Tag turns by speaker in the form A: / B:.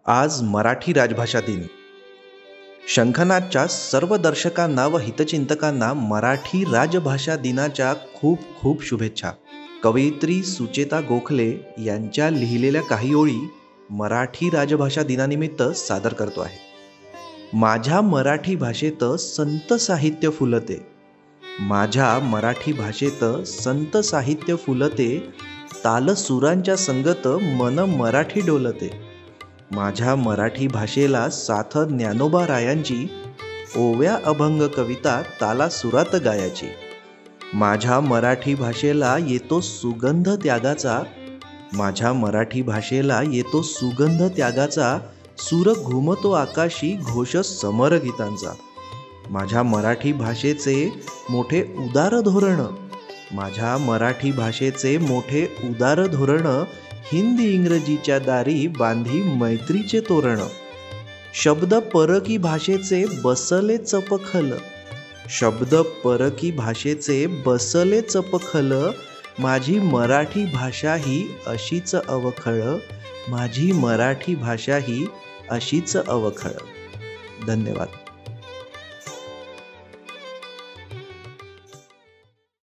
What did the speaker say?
A: आज मराठी राजभाषा दिन. शंखनादच्या सर्व दर्शकांना व हितचिंतकांना मराठी राजभाषा दिनाच्या खूप खूप शुभेच्छा. कवयित्री सुचेता गोखले यांच्या लिहिलेल्या काही ओळी मराठी राजभाषा दिनानिमित्त सादर करतो आहे. माझ्या मराठी भाषेत संत साहित्य फुलते, माझ्या मराठी भाषेत संत साहित्य फुलते, ताल सुरांच्या संगत मन मराठी डोलते. माझ्या मराठी भाषेला साथ ज्ञानोबा रायांची, ओव्या अभंग कविता ताला सुरात गायाची. माझ्या मराठी भाषेला येतो सुगंध त्यागाचा, माझ्या मराठी भाषेला येतो सुगंध त्यागाचा, सूर घुमतो आकाशी घोष समर गीतांचा. माझ्या मराठी भाषेचे मोठे उदार धोरण, माझ्या मराठी भाषेचे मोठे उदार धोरण, हिंदी इंग्रजीच्या दारी बांधी मैत्रीचे तोरण. शब्द परकी भाषेचे बसले चपखल, शब्द परकी भाषेचे बसले चपखल, माझी मराठी भाषा ही अशीच अवखळ, माझी मराठी भाषा ही अशीच अवखळ. धन्यवाद.